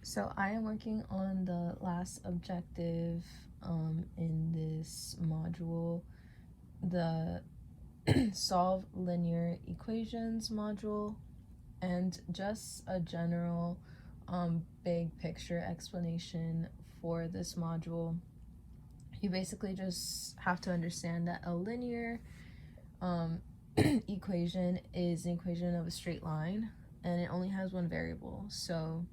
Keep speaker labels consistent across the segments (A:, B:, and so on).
A: So I am working on the last objective in this module, the solve linear equations module, and just a general big picture explanation for this module. You basically just have to understand that a linear equation is an equation of a straight line, and it only has one variable. So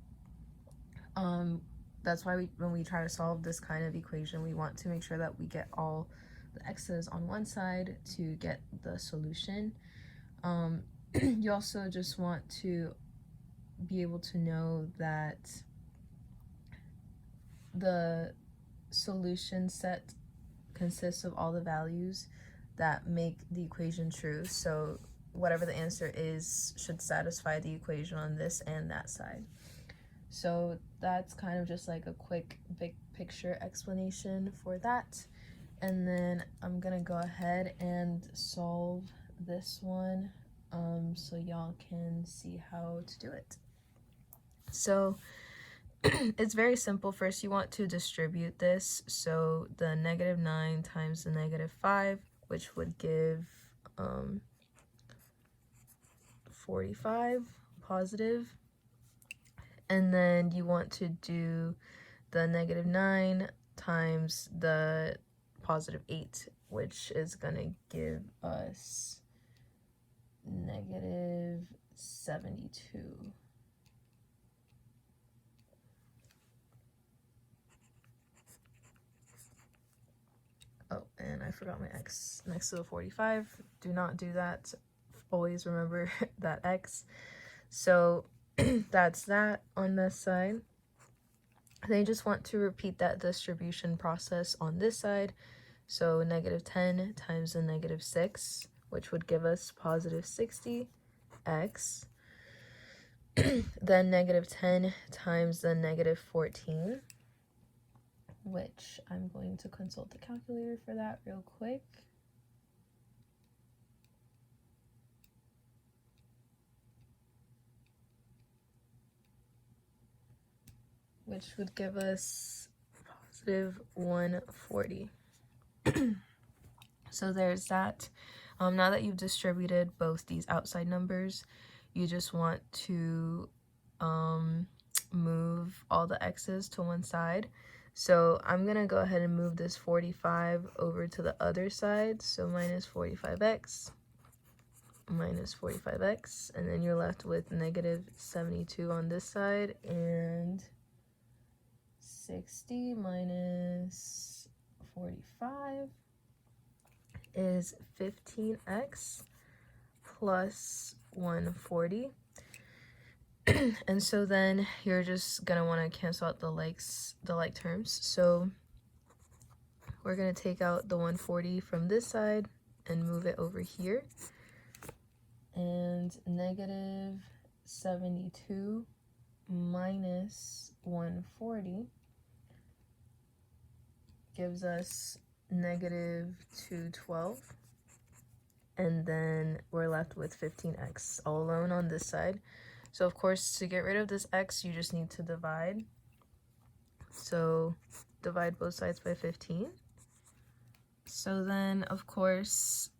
A: that's why when we try to solve this kind of equation, we want to make sure that we get all the x's on one side to get the solution. You also just want to be able to know that the solution set consists of all the values that make the equation true. So whatever the answer is should satisfy the equation on this and that side. So that's kind of just like a quick big picture explanation for that. And then I'm gonna go ahead and solve this one so y'all can see how to do it. So it's very simple. First, you want to distribute this. So the -9 times the -5, which would give 45 positive. And then you want to do the -9 times the +8, which is going to give us -72. Oh, and I forgot my x next to the 45. Do not do that. Always remember that x. So that's that on this side. Then you just want to repeat that distribution process on this side. So -10 times the -6, which would give us +60x. Then -10 times the -14, which I'm going to consult the calculator for that real quick. Which would give us +140. So there's that. Now that you've distributed both these outside numbers, you just want to move all the x's to one side. So I'm going to go ahead and move this 45 over to the other side. So -45x, -45x, and then you're left with -72 on this side, and 60 minus 45 is 15x plus 140. And so then you're just gonna want to cancel out the like terms. So we're gonna take out the 140 from this side and move it over here, and -72 minus 140 gives us -212, and then we're left with 15x all alone on this side. So of course, to get rid of this x, you just need to divide. So divide both sides by 15. So then of course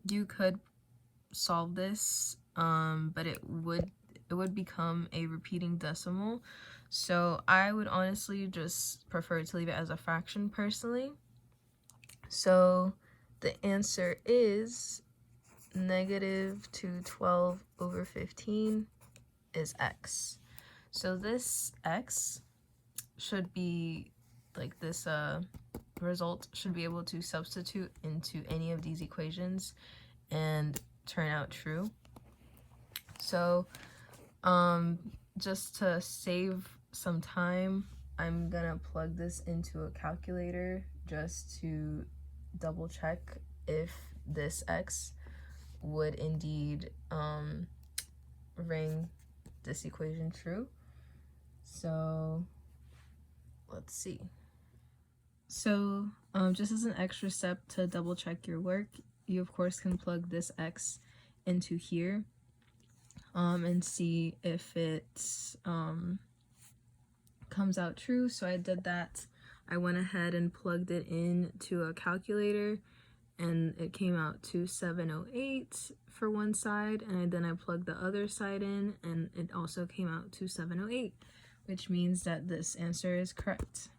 A: you could solve this, but it would become a repeating decimal. So I would honestly just prefer to leave it as a fraction personally. So the answer is -212 over 15 is x. So this x should be like this result should be able to substitute into any of these equations and turn out true. So just to save some time, I'm gonna plug this into a calculator just to double check if this x would indeed ring this equation true. So let's see. So just as an extra step to double check your work, you of course can plug this x into here and see if it's comes out true, so I did that. I went ahead and plugged it into a calculator, and it came out to 708 for one side, and then I plugged the other side in, and it also came out to 708, which means that this answer is correct.